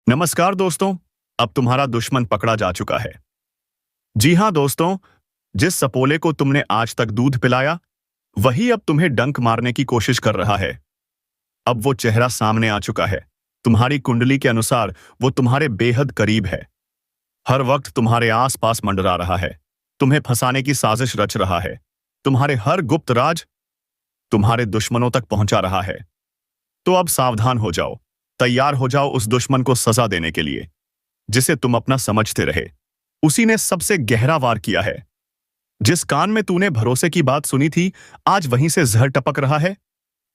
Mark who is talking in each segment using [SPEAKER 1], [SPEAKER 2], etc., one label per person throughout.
[SPEAKER 1] नमस्कार दोस्तों। अब तुम्हारा दुश्मन पकड़ा जा चुका है। जी हाँ दोस्तों, जिस सपोले को तुमने आज तक दूध पिलाया, वही अब तुम्हें डंक मारने की कोशिश कर रहा है। अब वो चेहरा सामने आ चुका है। तुम्हारी कुंडली के अनुसार वो तुम्हारे बेहद करीब है। हर वक्त तुम्हारे आसपास मंडरा रहा है, तुम्हें फंसाने की साजिश रच रहा है। तुम्हारे हर गुप्त राज तुम्हारे दुश्मनों तक पहुंचा रहा है। तो अब सावधान हो जाओ, तैयार हो जाओ उस दुश्मन को सजा देने के लिए जिसे तुम अपना समझते रहे। उसी ने सबसे गहरा वार किया है। जिस कान में तूने भरोसे की बात सुनी थी, आज वहीं से जहर टपक रहा है।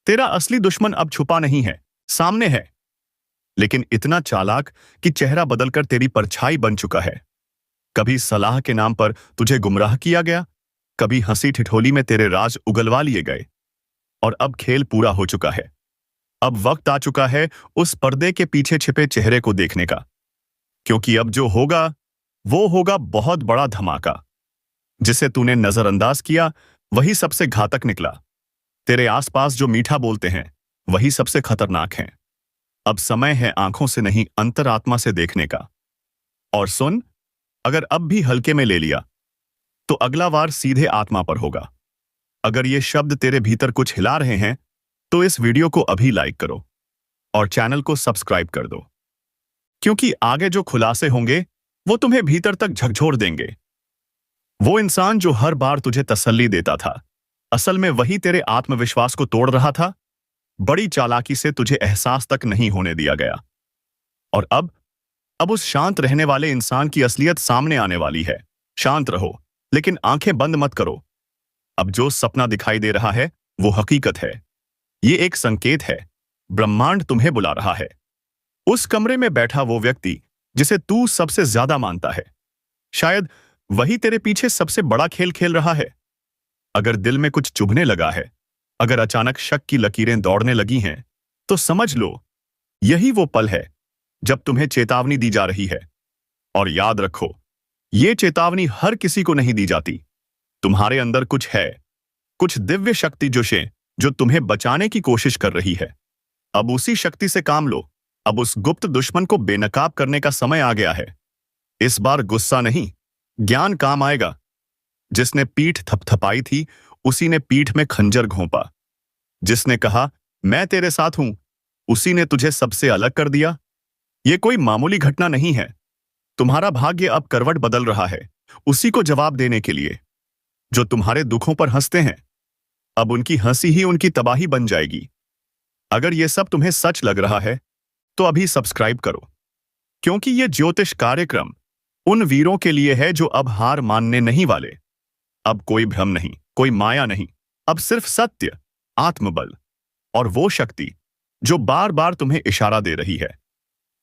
[SPEAKER 1] तेरा असली दुश्मन अब छुपा नहीं है, सामने है, लेकिन इतना चालाक कि चेहरा बदलकर तेरी परछाई बन चुका है। कभी सलाह के नाम पर तुझे गुमराह किया गया, कभी हंसी ठिठोली में तेरे राज उगलवा लिए गए, और अब खेल पूरा हो चुका है। अब वक्त आ चुका है उस पर्दे के पीछे छिपे चेहरे को देखने का, क्योंकि अब जो होगा वो होगा बहुत बड़ा धमाका। जिसे तूने नजरअंदाज किया वही सबसे घातक निकला। तेरे आसपास जो मीठा बोलते हैं वही सबसे खतरनाक हैं। अब समय है आंखों से नहीं, अंतरात्मा से देखने का। और सुन, अगर अब भी हल्के में ले लिया तो अगला वार सीधे आत्मा पर होगा। अगर ये शब्द तेरे भीतर कुछ हिला रहे हैं तो इस वीडियो को अभी लाइक करो और चैनल को सब्सक्राइब कर दो, क्योंकि आगे जो खुलासे होंगे वो तुम्हें भीतर तक झकझोर देंगे। वो इंसान जो हर बार तुझे तसल्ली देता था, असल में वही तेरे आत्मविश्वास को तोड़ रहा था। बड़ी चालाकी से तुझे एहसास तक नहीं होने दिया गया। और अब उस शांत रहने वाले इंसान की असलियत सामने आने वाली है। शांत रहो, लेकिन आंखें बंद मत करो। अब जो सपना दिखाई दे रहा है वो हकीकत है। ये एक संकेत है। ब्रह्मांड तुम्हें बुला रहा है। उस कमरे में बैठा वो व्यक्ति जिसे तू सबसे ज्यादा मानता है, शायद वही तेरे पीछे सबसे बड़ा खेल खेल रहा है। अगर दिल में कुछ चुभने लगा है, अगर अचानक शक की लकीरें दौड़ने लगी हैं, तो समझ लो यही वो पल है जब तुम्हें चेतावनी दी जा रही है। और याद रखो, ये चेतावनी हर किसी को नहीं दी जाती। तुम्हारे अंदर कुछ है, कुछ दिव्य शक्ति जो तुम्हें बचाने की कोशिश कर रही है। अब उसी शक्ति से काम लो। अब उस गुप्त दुश्मन को बेनकाब करने का समय आ गया है। इस बार गुस्सा नहीं, ज्ञान काम आएगा। जिसने पीठ थपथपाई थी, उसी ने पीठ में खंजर घोंपा। जिसने कहा मैं तेरे साथ हूं, उसी ने तुझे सबसे अलग कर दिया। यह कोई मामूली घटना नहीं है। तुम्हारा भाग्य अब करवट बदल रहा है, उसी को जवाब देने के लिए। जो तुम्हारे दुखों पर हंसते हैं, अब उनकी हंसी ही उनकी तबाही बन जाएगी। अगर यह सब तुम्हें सच लग रहा है तो अभी सब्सक्राइब करो, क्योंकि यह ज्योतिष कार्यक्रम उन वीरों के लिए है जो अब हार मानने नहीं वाले। अब कोई भ्रम नहीं, कोई माया नहीं, अब सिर्फ सत्य, आत्मबल और वो शक्ति जो बार बार तुम्हें इशारा दे रही है।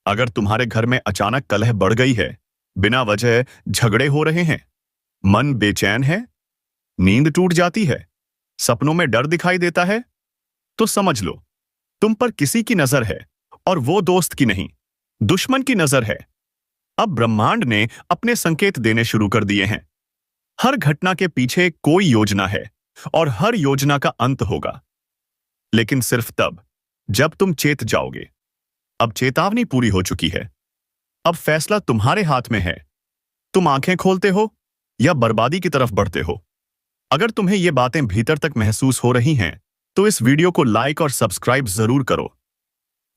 [SPEAKER 1] अगर तुम्हारे घर में अचानक कलह बढ़ गई है, बिना वजह झगड़े हो रहे हैं, मन बेचैन है, नींद टूट जाती है, सपनों में डर दिखाई देता है, तो समझ लो तुम पर किसी की नजर है, और वो दोस्त की नहीं, दुश्मन की नजर है। अब ब्रह्मांड ने अपने संकेत देने शुरू कर दिए हैं। हर घटना के पीछे कोई योजना है, और हर योजना का अंत होगा, लेकिन सिर्फ तब जब तुम चेत जाओगे। अब चेतावनी पूरी हो चुकी है। अब फैसला तुम्हारे हाथ में है। तुम आंखें खोलते हो या बर्बादी की तरफ बढ़ते हो। अगर तुम्हें ये बातें भीतर तक महसूस हो रही हैं, तो इस वीडियो को लाइक और सब्सक्राइब जरूर करो,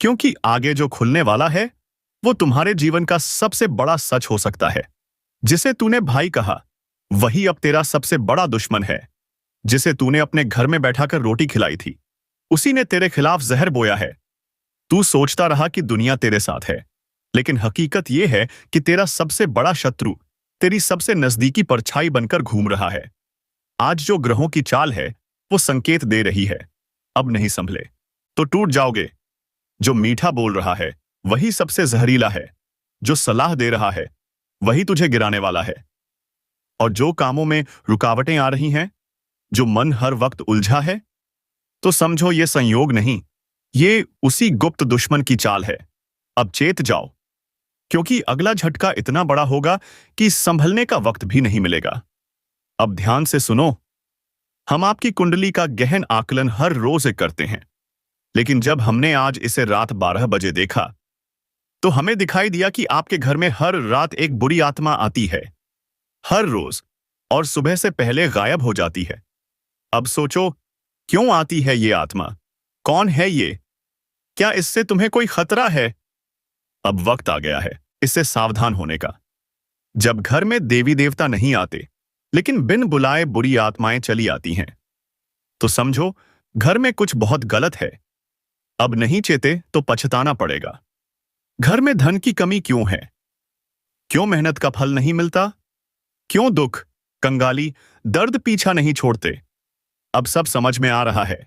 [SPEAKER 1] क्योंकि आगे जो खुलने वाला है वो तुम्हारे जीवन का सबसे बड़ा सच हो सकता है। जिसे तूने भाई कहा, वही अब तेरा सबसे बड़ा दुश्मन है। जिसे तूने अपने घर में बैठाकर रोटी खिलाई थी, उसी ने तेरे खिलाफ जहर बोया है। तू सोचता रहा कि दुनिया तेरे साथ है, लेकिन हकीकत यह है कि तेरा सबसे बड़ा शत्रु तेरी सबसे नजदीकी परछाई बनकर घूम रहा है। आज जो ग्रहों की चाल है वो संकेत दे रही है, अब नहीं संभले तो टूट जाओगे। जो मीठा बोल रहा है वही सबसे जहरीला है। जो सलाह दे रहा है वही तुझे गिराने वाला है। और जो कामों में रुकावटें आ रही हैं, जो मन हर वक्त उलझा है, तो समझो ये संयोग नहीं, ये उसी गुप्त दुश्मन की चाल है। अब चेत जाओ, क्योंकि अगला झटका इतना बड़ा होगा कि संभलने का वक्त भी नहीं मिलेगा। अब ध्यान से सुनो। हम आपकी कुंडली का गहन आकलन हर रोज करते हैं, लेकिन जब हमने आज इसे रात 12 बजे देखा तो हमें दिखाई दिया कि आपके घर में हर रात एक बुरी आत्मा आती है, हर रोज, और सुबह से पहले गायब हो जाती है। अब सोचो, क्यों आती है ये आत्मा? कौन है ये? क्या इससे तुम्हें कोई खतरा है? अब वक्त आ गया है इससे सावधान होने का। जब घर में देवी देवता नहीं आते, लेकिन बिन बुलाए बुरी आत्माएं चली आती हैं, तो समझो घर में कुछ बहुत गलत है। अब नहीं चेते तो पछताना पड़ेगा। घर में धन की कमी क्यों है? क्यों मेहनत का फल नहीं मिलता? क्यों दुख, कंगाली, दर्द पीछा नहीं छोड़ते? अब सब समझ में आ रहा है।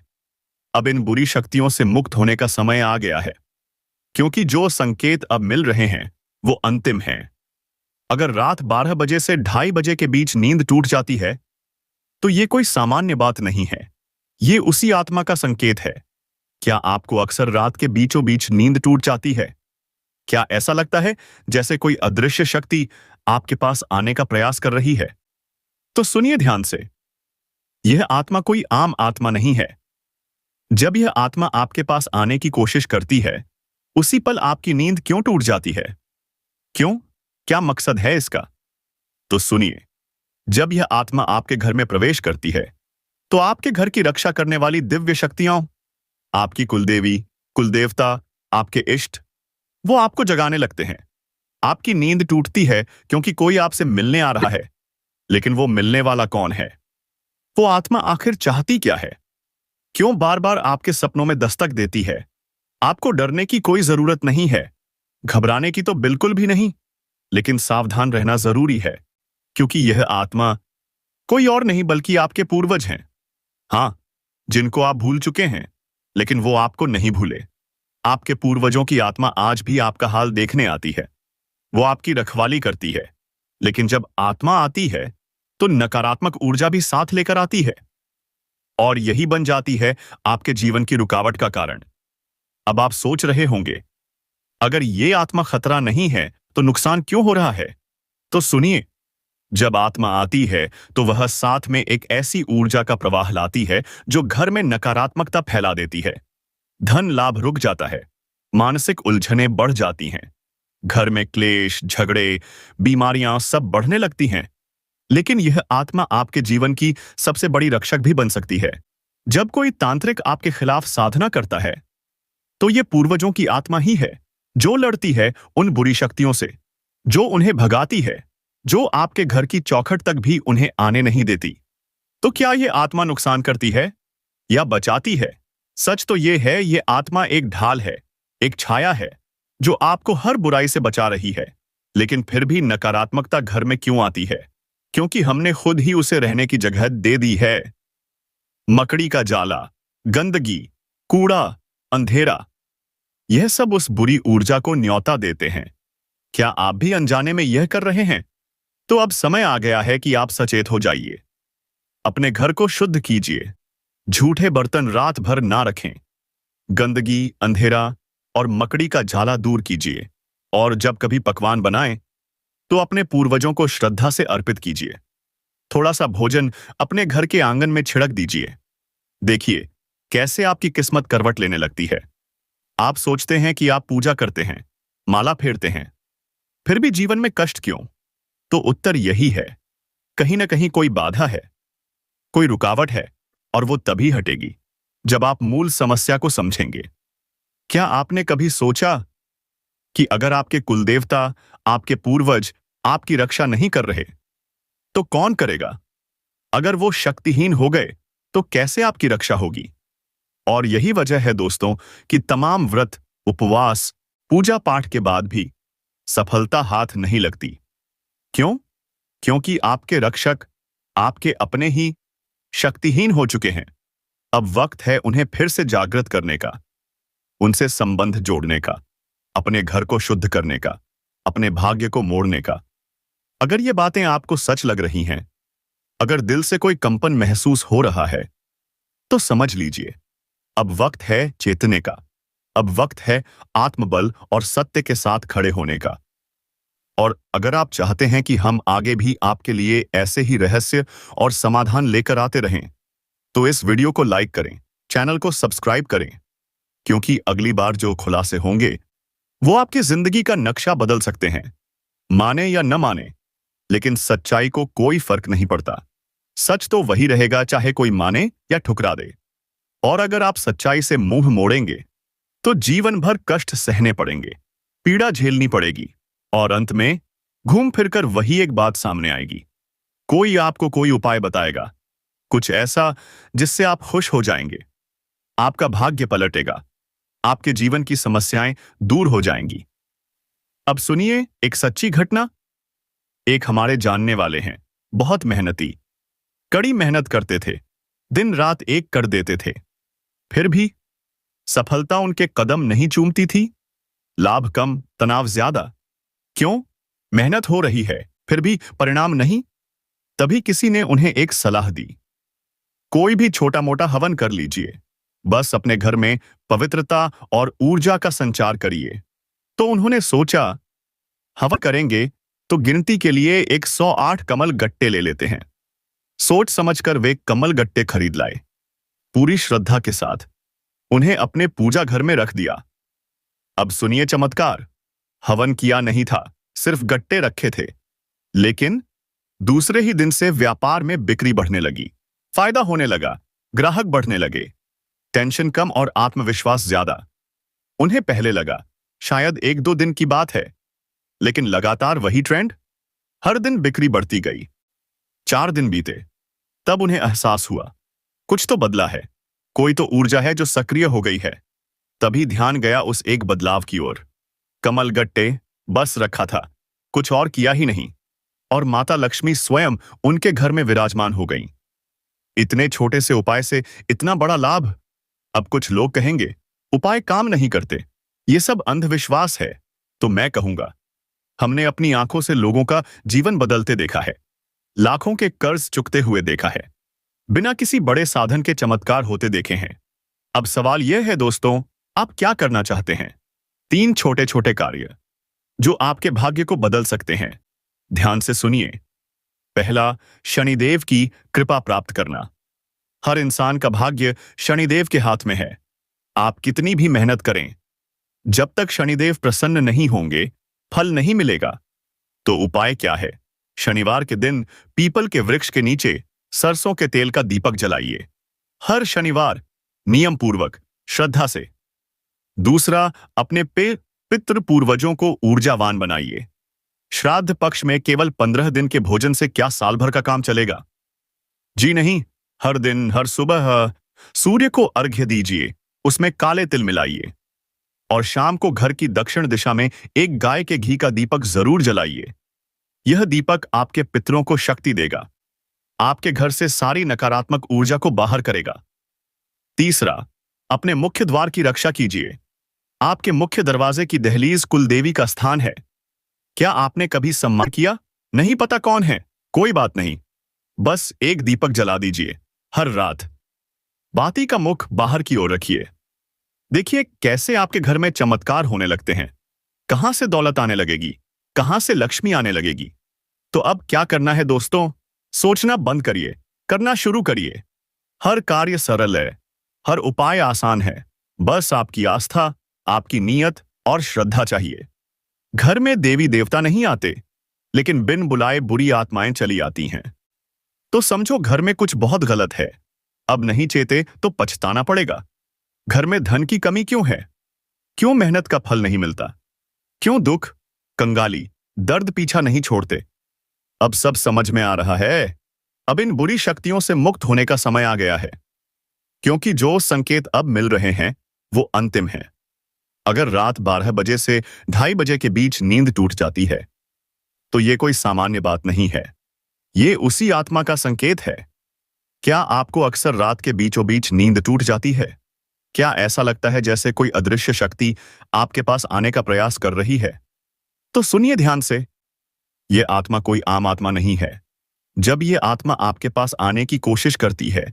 [SPEAKER 1] अब इन बुरी शक्तियों से मुक्त होने का समय आ गया है, क्योंकि जो संकेत अब मिल रहे हैं वो अंतिम हैं। अगर रात 12 बजे से 2:30 बजे के बीच नींद टूट जाती है, तो ये कोई सामान्य बात नहीं है। ये उसी आत्मा का संकेत है। क्या आपको अक्सर रात के बीचों बीच नींद टूट जाती है? क्या ऐसा लगता है जैसे कोई अदृश्य शक्ति आपके पास आने का प्रयास कर रही है? तो सुनिए ध्यान से, यह आत्मा कोई आम आत्मा नहीं है। जब यह आत्मा आपके पास आने की कोशिश करती है, उसी पल आपकी नींद क्यों टूट जाती है? क्यों? क्या मकसद है इसका? तो सुनिए, जब यह आत्मा आपके घर में प्रवेश करती है, तो आपके घर की रक्षा करने वाली दिव्य शक्तियां, आपकी कुलदेवी, कुलदेवता, आपके इष्ट, वो आपको जगाने लगते हैं। आपकी नींद टूटती है क्योंकि कोई आपसे मिलने आ रहा है, लेकिन वो मिलने वाला कौन है? वो आत्मा आखिर चाहती क्या है? क्यों बार बार आपके सपनों में दस्तक देती है? आपको डरने की कोई जरूरत नहीं है, घबराने की तो बिल्कुल भी नहीं, लेकिन सावधान रहना जरूरी है, क्योंकि यह आत्मा कोई और नहीं बल्कि आपके पूर्वज हैं। हाँ, जिनको आप भूल चुके हैं, लेकिन वो आपको नहीं भूले। आपके पूर्वजों की आत्मा आज भी आपका हाल देखने आती है। वो आपकी रखवाली करती है, लेकिन जब आत्मा आती है तो नकारात्मक ऊर्जा भी साथ लेकर आती है, और यही बन जाती है आपके जीवन की रुकावट का कारण। अब आप सोच रहे होंगे, अगर ये आत्मा खतरा नहीं है तो नुकसान क्यों हो रहा है? तो सुनिए, जब आत्मा आती है तो वह साथ में एक ऐसी ऊर्जा का प्रवाह लाती है जो घर में नकारात्मकता फैला देती है। धन लाभ रुक जाता है, मानसिक उलझनें बढ़ जाती हैं, घर में क्लेश, झगड़े, बीमारियां सब बढ़ने लगती हैं। लेकिन यह आत्मा आपके जीवन की सबसे बड़ी रक्षक भी बन सकती है। जब कोई तांत्रिक आपके खिलाफ साधना करता है, तो यह पूर्वजों की आत्मा ही है, जो लड़ती है उन बुरी शक्तियों से, जो उन्हें भगाती है, जो आपके घर की चौखट तक भी उन्हें आने नहीं देती। तो क्या यह आत्मा नुकसान करती है या बचाती है? सच तो यह है, यह आत्मा एक ढाल है, एक छाया है, जो आपको हर बुराई से बचा रही है। लेकिन फिर भी नकारात्मकता घर में क्यों आती है? क्योंकि हमने खुद ही उसे रहने की जगह दे दी है। मकड़ी का जाला, गंदगी, कूड़ा, अंधेरा, यह सब उस बुरी ऊर्जा को न्योता देते हैं। क्या आप भी अनजाने में यह कर रहे हैं? तो अब समय आ गया है कि आप सचेत हो जाइए। अपने घर को शुद्ध कीजिए, झूठे बर्तन रात भर ना रखें, गंदगी, अंधेरा और मकड़ी का जाला दूर कीजिए, और जब कभी पकवान बनाएं तो अपने पूर्वजों को श्रद्धा से अर्पित कीजिए। थोड़ा सा भोजन अपने घर के आंगन में छिड़क दीजिए। देखिए कैसे आपकी किस्मत करवट लेने लगती है। आप सोचते हैं कि आप पूजा करते हैं, माला फेरते हैं, फिर भी जीवन में कष्ट क्यों? तो उत्तर यही है, कहीं ना कहीं कोई बाधा है, कोई रुकावट है, और वो तभी हटेगी जब आप मूल समस्या को समझेंगे। क्या आपने कभी सोचा कि अगर आपके कुलदेवता, आपके पूर्वज आपकी रक्षा नहीं कर रहे, तो कौन करेगा? अगर वो शक्तिहीन हो गए तो कैसे आपकी रक्षा होगी? और यही वजह है दोस्तों कि तमाम व्रत, उपवास, पूजा पाठ के बाद भी सफलता हाथ नहीं लगती। क्यों? क्योंकि आपके रक्षक आपके अपने ही शक्तिहीन हो चुके हैं। अब वक्त है उन्हें फिर से जागृत करने का, उनसे संबंध जोड़ने का, अपने घर को शुद्ध करने का, अपने भाग्य को मोड़ने का। अगर ये बातें आपको सच लग रही हैं, अगर दिल से कोई कंपन महसूस हो रहा है, तो समझ लीजिए अब वक्त है चेतने का। अब वक्त है आत्मबल और सत्य के साथ खड़े होने का। और अगर आप चाहते हैं कि हम आगे भी आपके लिए ऐसे ही रहस्य और समाधान लेकर आते रहें, तो इस वीडियो को लाइक करें, चैनल को सब्सक्राइब करें, क्योंकि अगली बार जो खुलासे होंगे वो आपकी जिंदगी का नक्शा बदल सकते हैं, माने या न माने, लेकिन सच्चाई को कोई फर्क नहीं पड़ता। सच तो वही रहेगा, चाहे कोई माने या ठुकरा दे। और अगर आप सच्चाई से मुंह मोड़ेंगे तो जीवन भर कष्ट सहने पड़ेंगे, पीड़ा झेलनी पड़ेगी, और अंत में घूम फिरकर वही एक बात सामने आएगी। कोई आपको कोई उपाय बताएगा, कुछ ऐसा जिससे आप खुश हो जाएंगे। आपका भाग्य पलटेगा, आपके जीवन की समस्याएं दूर हो जाएंगी। अब सुनिए एक सच्ची घटना। एक हमारे जानने वाले हैं, बहुत मेहनती, कड़ी मेहनत करते थे, दिन रात एक कर देते थे। फिर भी सफलता उनके कदम नहीं चूमती थी। लाभ कम, तनाव ज्यादा। क्यों? मेहनत हो रही है, फिर भी परिणाम नहीं। तभी किसी ने उन्हें एक सलाह दी, कोई भी छोटा मोटा हवन कर लीजिए, बस अपने घर में पवित्रता और ऊर्जा का संचार करिए। तो उन्होंने सोचा, हवन करेंगे तो गिनती के लिए 108 कमल गट्टे ले लेते हैं। सोच समझकर वे कमल गट्टे खरीद लाए, पूरी श्रद्धा के साथ उन्हें अपने पूजा घर में रख दिया। अब सुनिए चमत्कार। हवन किया नहीं था, सिर्फ गट्टे रखे थे, लेकिन दूसरे ही दिन से व्यापार में बिक्री बढ़ने लगी, फायदा होने लगा, ग्राहक बढ़ने लगे, टेंशन कम और आत्मविश्वास ज्यादा। उन्हें पहले लगा शायद 1-2 दिन की बात है, लेकिन लगातार वही ट्रेंड, हर दिन बिक्री बढ़ती गई। 4 दिन बीते, तब उन्हें एहसास हुआ कुछ तो बदला है, कोई तो ऊर्जा है जो सक्रिय हो गई है। तभी ध्यान गया उस एक बदलाव की ओर। कमल गट्टे बस रखा था, कुछ और किया ही नहीं, और माता लक्ष्मी स्वयं उनके घर में विराजमान हो गईं। इतने छोटे से उपाय से इतना बड़ा लाभ। अब कुछ लोग कहेंगे उपाय काम नहीं करते, ये सब अंधविश्वास है। तो मैं कहूंगा, हमने अपनी आंखों से लोगों का जीवन बदलते देखा है, लाखों के कर्ज चुकते हुए देखा है, बिना किसी बड़े साधन के चमत्कार होते देखे हैं। अब सवाल यह है दोस्तों, आप क्या करना चाहते हैं? 3 छोटे छोटे कार्य जो आपके भाग्य को बदल सकते हैं। ध्यान से सुनिए। पहला, शनिदेव की कृपा प्राप्त करना। हर इंसान का भाग्य शनिदेव के हाथ में है। आप कितनी भी मेहनत करें, जब तक शनिदेव प्रसन्न नहीं होंगे, फल नहीं मिलेगा। तो उपाय क्या है? शनिवार के दिन पीपल के वृक्ष के नीचे सरसों के तेल का दीपक जलाइए, हर शनिवार, नियम पूर्वक, श्रद्धा से। दूसरा, अपने पितृ पूर्वजों को ऊर्जावान बनाइए। श्राद्ध पक्ष में केवल 15 दिन के भोजन से क्या साल भर का काम चलेगा? जी नहीं, हर दिन, हर सुबह सूर्य को अर्घ्य दीजिए, उसमें काले तिल मिलाइए, और शाम को घर की दक्षिण दिशा में एक गाय के घी का दीपक जरूर जलाइए। यह दीपक आपके पितरों को शक्ति देगा, आपके घर से सारी नकारात्मक ऊर्जा को बाहर करेगा। तीसरा, अपने मुख्य द्वार की रक्षा कीजिए। आपके मुख्य दरवाजे की दहलीज कुलदेवी का स्थान है। क्या आपने कभी सम्मान किया? नहीं पता कौन है? कोई बात नहीं, बस एक दीपक जला दीजिए हर रात। बाती का मुख बाहर की ओर रखिए। देखिए कैसे आपके घर में चमत्कार होने लगते हैं। कहां से दौलत आने लगेगी, कहां से लक्ष्मी आने लगेगी। तो अब क्या करना है दोस्तों? सोचना बंद करिए, करना शुरू करिए। हर कार्य सरल है, हर उपाय आसान है, बस आपकी आस्था, आपकी नीयत और श्रद्धा चाहिए। घर में देवी देवता नहीं आते, लेकिन बिन बुलाए बुरी आत्माएं चली आती हैं। तो समझो घर में कुछ बहुत गलत है। अब नहीं चेते तो पछताना पड़ेगा। घर में धन की कमी क्यों है? क्यों मेहनत का फल नहीं मिलता? क्यों दुख, कंगाली, दर्द पीछा नहीं छोड़ते? अब सब समझ में आ रहा है। अब इन बुरी शक्तियों से मुक्त होने का समय आ गया है, क्योंकि जो संकेत अब मिल रहे हैं वो अंतिम है। अगर रात 12 बजे से 2:30 बजे के बीच नींद टूट जाती है, तो ये कोई सामान्य बात नहीं है, ये उसी आत्मा का संकेत है। क्या आपको अक्सर रात के बीचों बीच नींद टूट जाती है? क्या ऐसा लगता है जैसे कोई अदृश्य शक्ति आपके पास आने का प्रयास कर रही है? तो सुनिए ध्यान से, यह आत्मा कोई आम आत्मा नहीं है। जब यह आत्मा आपके पास आने की कोशिश करती है,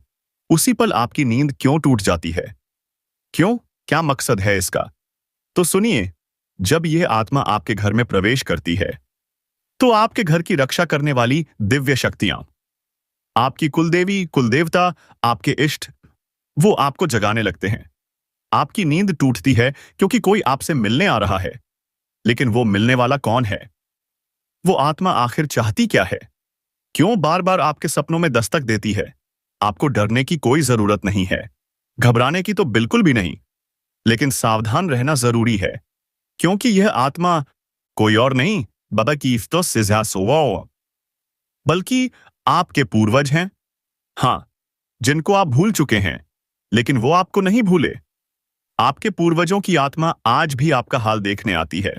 [SPEAKER 1] उसी पल आपकी नींद क्यों टूट जाती है? क्यों? क्या मकसद है इसका? तो सुनिए, जब यह आत्मा आपके घर में प्रवेश करती है, तो आपके घर की रक्षा करने वाली दिव्य शक्तियां, आपकी कुलदेवी, कुलदेवता, आपके इष्ट, वो आपको जगाने लगते हैं। आपकी नींद टूटती है क्योंकि कोई आपसे मिलने आ रहा है, लेकिन वो मिलने वाला कौन है? वो आत्मा आखिर चाहती क्या है? क्यों बार बार आपके सपनों में दस्तक देती है? आपको डरने की कोई जरूरत नहीं है, घबराने की तो बिल्कुल भी नहीं, लेकिन सावधान रहना जरूरी है, क्योंकि यह आत्मा कोई और नहीं, बाबा कीफ्तो सिजासोवा, बल्कि आपके पूर्वज हैं। हाँ, जिनको आप भूल चुके हैं, लेकिन वो आपको नहीं भूले। आपके पूर्वजों की आत्मा आज भी आपका हाल देखने आती है।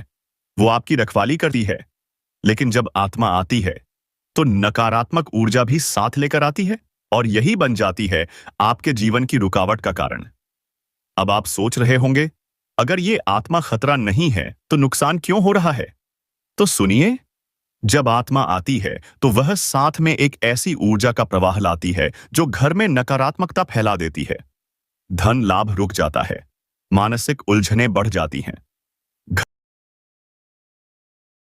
[SPEAKER 1] वो आपकी रखवाली करती है, लेकिन जब आत्मा आती है तो नकारात्मक ऊर्जा भी साथ लेकर आती है, और यही बन जाती है आपके जीवन की रुकावट का कारण। अब आप सोच रहे होंगे, अगर ये आत्मा खतरा नहीं है तो नुकसान क्यों हो रहा है? तो सुनिए, जब आत्मा आती है तो वह साथ में एक ऐसी ऊर्जा का प्रवाह लाती है जो घर में नकारात्मकता फैला देती है। धन लाभ रुक जाता है, मानसिक उलझनें बढ़ जाती हैं,